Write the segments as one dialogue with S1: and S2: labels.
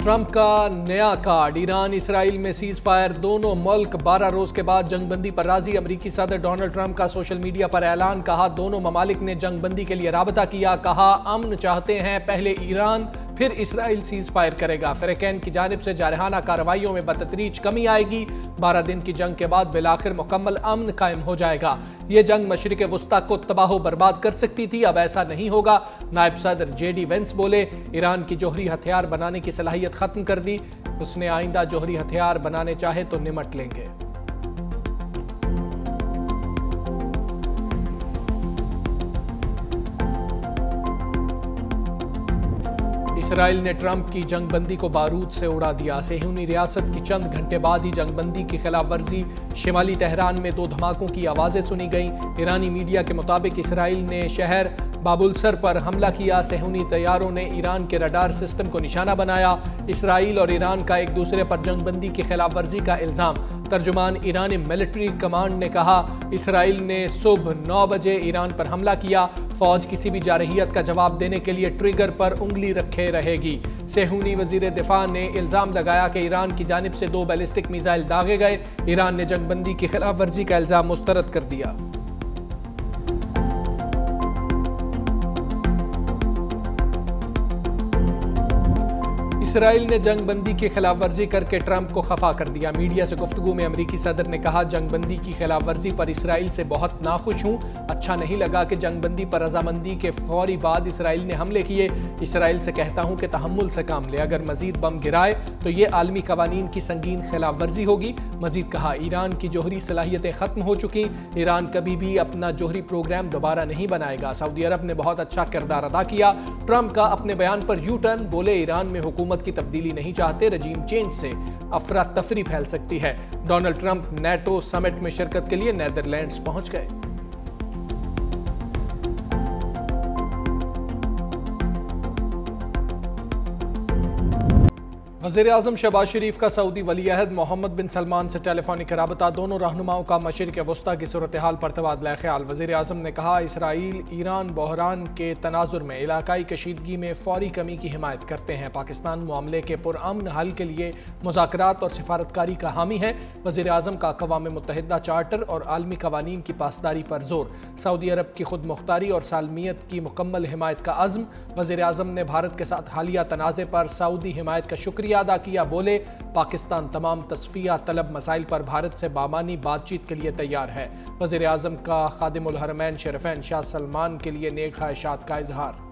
S1: Trump का नया card, Iran Israel में सीज फायर, दोनों मुल्क 12 रोज के बाद जंगबंदी पर राजी। अमरीकी सदर डोनाल्ड ट्रंप का सोशल मीडिया पर ऐलान, कहा दोनों ममालिक ने जंगबंदी के लिए राबता किया, कहा अमन चाहते हैं, पहले ईरान फिर इसराइल सीज फायर करेगा। फ़िरक़ैन की जानिब से जारहाना कार्रवाइयों में बतदरीज कमी आएगी। 12 दिन की जंग के बाद बिलाखिर मुकम्मल अमन कायम हो जाएगा। यह जंग मशरिक़ वुस्ता को तबाह बर्बाद कर सकती थी, अब ऐसा नहीं होगा। नायब सदर JD वेंस बोले, ईरान की जोहरी हथियार बनाने की सलाहियत खत्म कर दी, उसने आइंदा जोहरी हथियार बनाने चाहे तो निमट लेंगे। इसराइल ने ट्रंप की जंगबंदी को बारूद से उड़ा दिया। सेहूनी रियासत की चंद घंटे बाद ही जंगबंदी की खिलाफ वर्जी। शिमाली तेहरान में 2 धमाकों की आवाज़ें सुनी गईं। ईरानी मीडिया के मुताबिक इसराइल ने शहर बाबुलसर पर हमला किया। सेहूनी तैयारों ने ईरान के रडार सिस्टम को निशाना बनाया। इसराइल और ईरान का एक दूसरे पर जंगबंदी की खिलाफ वर्जी का इल्ज़ाम। तर्जुमान ईरानी मिलिट्री कमांड ने कहा, इसराइल ने सुबह 9 बजे ईरान पर हमला किया। फौज किसी भी जारहियत का जवाब देने के लिए ट्रिगर पर उंगली रखे रहेगी। सेहूनी वजीर दिफा ने इल्ज़ाम लगाया कि ईरान की जानिब से 2 बैलिस्टिक मिसाइल दागे गए। ईरान ने जंगबंदी की खिलाफ वर्जी का इल्ज़ाम मुस्तरद कर दिया। इसराइल ने जंगबंदी की खिलाफ वर्जी करके ट्रंप को खफा कर दिया। मीडिया से गुफ्तगू में अमरीकी सदर ने कहा, जंगबंदी की खिलाफ वर्जी पर इसराइल से बहुत नाखुश हूँ। अच्छा नहीं लगा कि जंगबंदी पर रजामंदी के फौरी बाद इसराइल ने हमले किए। इसराइल से कहता हूँ कि तहम्मुल से काम ले, अगर मजीद बम गिराए तो ये आलमी कवानीन की संगीन खिलाफ वर्जी होगी। मजीद कहा, ईरान की जोहरी सलाहियतें खत्म हो चुकी, ईरान कभी भी अपना जोहरी प्रोग्राम दोबारा नहीं बनाएगा। सऊदी अरब ने बहुत अच्छा किरदार अदा किया। ट्रंप का अपने बयान पर यू टर्न, बोले ईरान में हुकूमत की तब्दीली नहीं चाहते, रजीम चेंज से अफरा तफरी फैल सकती है। डोनाल्ड ट्रंप नेटो समिट में शिरकत के लिए नेदरलैंड्स पहुंच गए। वज़ीर-ए-आज़म शहबाज शरीफ का सऊदी वली-अहद मोहम्मद बिन सलमान से टेलीफोनिक रबता, दोनों रहनुमाओं का मशरिक़ वुस्ता की सूरत हाल पर तबादला ख्याल। वज़ीर-ए-आज़म ने कहा, इसराइल ईरान बहरान के तनाजुर में इलाकाई कशीदगी में फौरी कमी की हिमायत करते हैं। पाकिस्तान मामले के पुरअमन हल के लिए मुज़ाकरात और सिफारतकारी का हामी है। वज़ीर-ए-आज़म का अक़वाम मुत्तहिदा चार्टर और आलमी कवानीन की पासदारी पर जोर। सऊदी अरब की खुद मुख्तारी और सालमियत की मुकम्मल हिमायत का अज़्म। वज़ीर-ए-आज़म ने भारत के साथ हालिया तनाज़े पर सऊदी हिमायत का शुक्रिया अदा किया। बोले, पाकिस्तान तमाम तस्फिया तलब मसाइल पर भारत से बामानी बातचीत के लिए तैयार है। वज़ीर-ए-आज़म का खादिमुल हरमैन शरीफैन शाह सलमान के लिए नेक ख्वाहिशात का इजहार।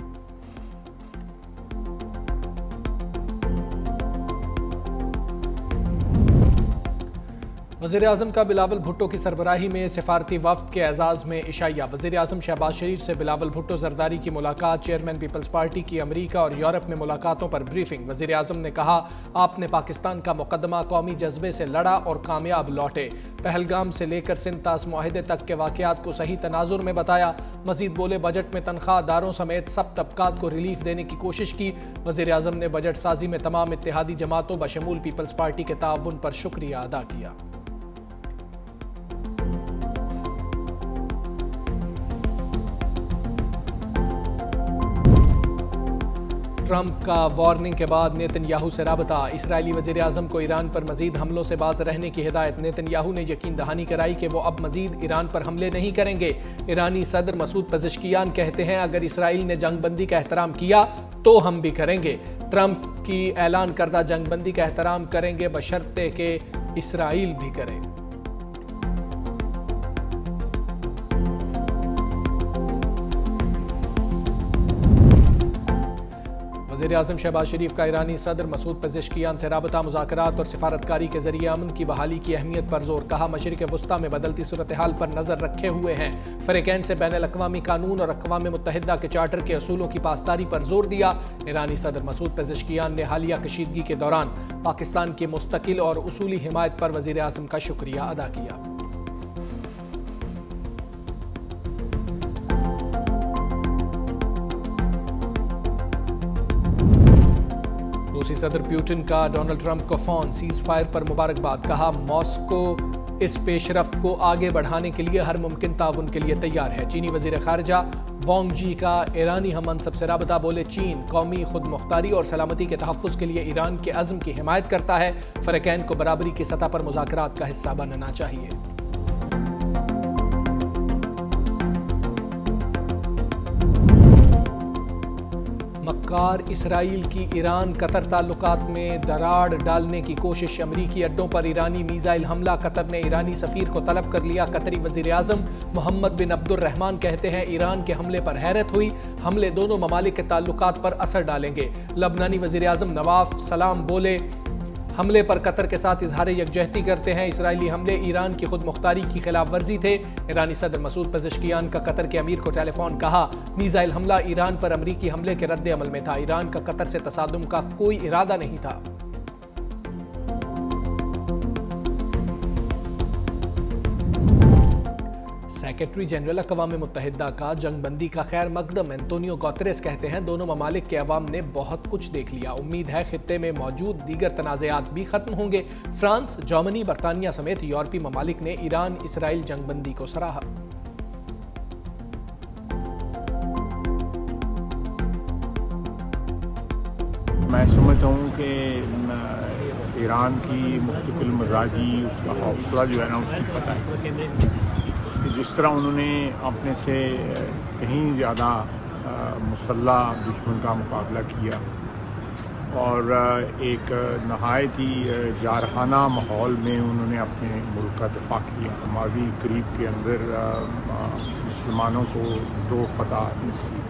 S1: वज़ीर-ए-आज़म का बिलावल भुट्टो की सरबराही में सिफारती वफ़द के एजाज़ में इशाइया। वज़ीर-ए-आज़म शहबाज शरीफ से बिलावल भुट्टो ज़रदारी की मुलाकात। चेयरमैन पीपल्स पार्टी की अमरीका और यूरोप में मुलाकातों पर ब्रीफिंग। वज़ीर-ए-आज़म ने कहा, आपने पाकिस्तान का मुकदमा कौमी जज्बे से लड़ा और कामयाब लौटे। पहलगाम से लेकर सिंतास मुआहदे तक के वाक़यात को सही तनाजुर में बताया। मजीद बोले, बजट में तनख्वाहदारों समेत सब तबकात को रिलीफ देने की कोशिश की। वज़ीर-ए-आज़म ने बजट साजी में तमाम इत्तेहादी जमातों बशमूल पीपल्स पार्टी के ताउन पर शुक्रिया अदा किया। ट्रंप का वार्निंग के बाद नेतन्याहू से राबता। इसराइली वज़ीर-ए-आज़म को ईरान पर मजीद हमलों से बाज रहने की हिदायत। नेतन्याहू ने यकीन दहानी कराई कि वो अब मजीद ईरान पर हमले नहीं करेंगे। ईरानी सदर मसूद पेज़ेश्कियान कहते हैं, अगर इसराइल ने जंगबंदी का एहतराम किया तो हम भी करेंगे। ट्रंप की ऐलान करदा जंगबंदी का एहतराम करेंगे बशर्ते के इसराइल भी करे। वज़ीर-ए-आज़म शहबाज शरीफ का ईरानी सदर मसूद पेज़ेश्कियान से राबता। मुज़ाकरात और सिफारतकारी के जरिए अमन की बहाली की अहमियत पर जोर। कहा, मशरिक़ वुस्ता में बदलती सूरत हाल पर नज़र रखे हुए हैं। फ़िरक़ैन से बैनुल-अक़वामी कानून और अक़वाम मुत्तहिदा के चार्टर के असूलों की पासदारी पर जोर दिया। ईरानी सदर मसूद पेज़ेश्कियान ने हालिया कशीदगी के दौरान पाकिस्तान की मुस्तकिल और उसूली हिमायत पर वज़ीर-ए-आज़म का शुक्रिया अदा किया। रूसी सदर पुतिन का डोनाल्ड ट्रंप को फोन, सीज फायर पर मुबारकबाद। कहा, मॉस्को इस पेशरफ्त को आगे बढ़ाने के लिए हर मुमकिन ताउन के लिए तैयार है। चीनी वजीर खारजा वांग जी का ईरानी हम मनसब से राबता, बोले चीन कौमी खुद मुख्तारी और सलामती के तहफ़्फ़ुज़ के लिए ईरान के अज़्म की हिमायत करता है। फ़रक़ैन को बराबरी की सतह पर मुज़ाकरात का हिस्सा बनना चाहिए। मक्कार इसराइल की ईरान कतर ताल्लुकात में दरार डालने की कोशिश, अमरीकी अड्डों पर ईरानी मीज़ाइल हमला, कतर ने ईरानी सफ़ीर को तलब कर लिया। कतरी वज़ीर आज़म मोहम्मद बिन अब्दुर्रहमान कहते हैं ईरान के हमले पर हैरत हुई, हमले दोनों ममालिक के ताल्लुकात पर असर डालेंगे। लबनानी वज़ीर आज़म नवाफ सलाम बोले हमले पर कतर के साथ इजहार यकजहती करते हैं। इसराइली हमले ईरान की खुद मुख्तारी की खिलाफ वर्जी थे। ईरानी सदर मसूद पेज़ेश्कियान का कतर के अमीर को टेलीफोन, कहा मीज़ाइल हमला ईरान पर अमरीकी हमले के रद्द अमल में था, ईरान का कतर से तसादुम का कोई इरादा नहीं था। सेक्रेटरी जनरल अक़वाम मुत्तहिदा का जंगबंदी का खैर मकदम एंटोनियो गुतेरेस कहते हैं दोनों ममालिक के अवाम ने बहुत कुछ देख लिया, उम्मीद है खित्ते में मौजूद दीगर तनाज़ात भी खत्म होंगे। फ्रांस, जर्मनी, बरतानिया समेत यूरोपीय ममालिक ने ईरान इसराइल जंगबंदी को सराहा।
S2: मैं समझता हूँ कि ईरान की मुस्तकिल मिजाजी, उसका हौसला जो है ना, उसकी फतह है। जिस तरह उन्होंने अपने से कहीं ज़्यादा मुसल्लह दुश्मन का मुकाबला किया और एक नहायत ही जारहाना माहौल में उन्होंने अपने मुल्क का दिफा किया। माजी करीब के अंदर मुसलमानों को 2 फतह नसीब।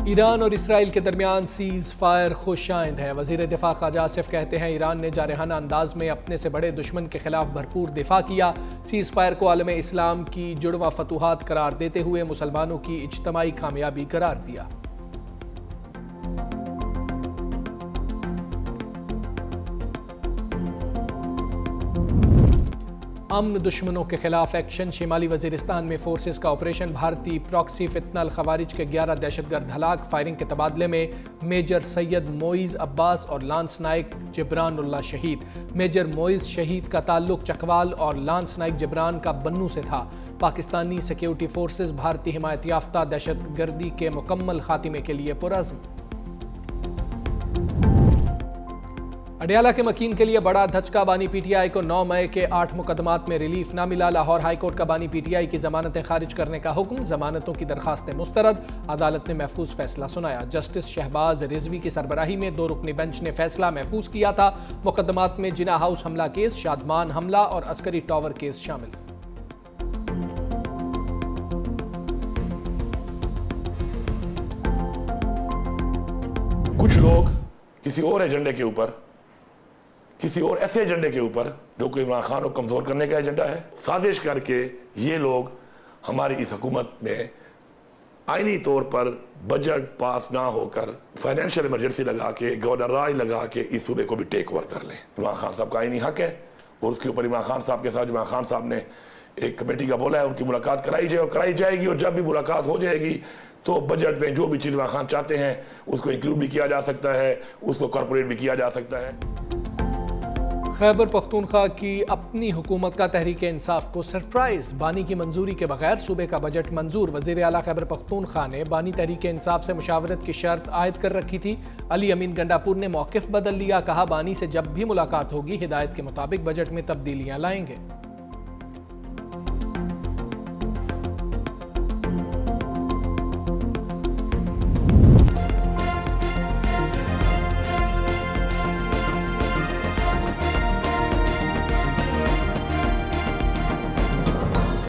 S1: ईरान और इसराइल के दरमियान सीज़ फायर खुशाइंद है। वज़ीर दिफा ख्वाजा आसिफ कहते हैं ईरान ने जारहाना अंदाज में अपने से बड़े दुश्मन के खिलाफ भरपूर दिफा किया। सीज़ फायर को आलम इस्लाम की जुड़वा फतूहात करार देते हुए मुसलमानों की इज्तमाई कामयाबी करार दिया। अमन दुश्मनों के खिलाफ एक्शन, शिमाली वजीरिस्तान में फोर्सेस का ऑपरेशन, भारतीय प्रॉक्सी फितनल खवारिज के 11 दहशतगर्द हलाक। फायरिंग के तबादले में मेजर सैयद मोइज़ अब्बास और लांस नाइक जिब्रानुल्लाह शहीद। मेजर मोइज़ शहीद का ताल्लुक चकवाल और लांस नाइक जिब्रान का बन्नू से था। पाकिस्तानी सिक्योरिटी फोर्सेस भारतीय हिमायत याफ्ता दहशतगर्दी के मुकम्मल खात्मे के लिए पुरअज़्म। अडयाला के मकीन के लिए बड़ा धचका, बानी पीटीआई को 9 मई के 8 मुकदमात में रिलीफ ना मिला। लाहौर हाईकोर्ट का बानी पीटीआई की जमानतें खारिज करने का हुक्म, जमानतों की दरखास्तें मुस्तरद। अदालत ने महफूज फैसला सुनाया। जस्टिस शहबाज रिजवी की सरबराही में 2 रुकनी बेंच ने फैसला महफूज किया था। मुकदमात में जिना हाउस हमला केस, शादमान हमला और अस्करी टावर केस शामिल।
S3: कुछ लोग किसी और एजेंडे के ऊपर, किसी और ऐसे एजेंडे के ऊपर जो कि इमरान खान को कमजोर करने का एजेंडा है, साजिश करके ये लोग हमारी इस हुकूमत में आईनी तौर पर बजट पास ना होकर फाइनेंशियल इमरजेंसी लगा के, गवर्नर राज लगा के इस सूबे को भी टेक ओवर कर लें। इमरान खान साहब का आईनी हक है और उसके ऊपर इमरान खान साहब के साथ इमरान खान साहब ने एक कमेटी का बोला है, उनकी मुलाकात कराई जाए और कराई जाएगी। और जब भी मुलाकात हो जाएगी तो बजट में जो भी चीज़ इमरान खान चाहते हैं उसको इंक्लूड भी किया जा सकता है, उसको कॉर्पोरेट भी किया जा सकता है।
S1: खैबर पख्तूनख्वा की अपनी हुकूमत का तहरीक इंसाफ को सरप्राइज, बानी की मंजूरी के बगैर सूबे का बजट मंजूर। वज़ीर आला खैबर पख्तूनख्वा ने बानी तहरीक इंसाफ से मुशावरत की शर्त आयद कर रखी थी। अली अमीन गंडापुर ने मौक़िफ़ बदल लिया, कहा बानी से जब भी मुलाकात होगी हिदायत के मुताबिक बजट में तब्दीलियाँ लाएंगे।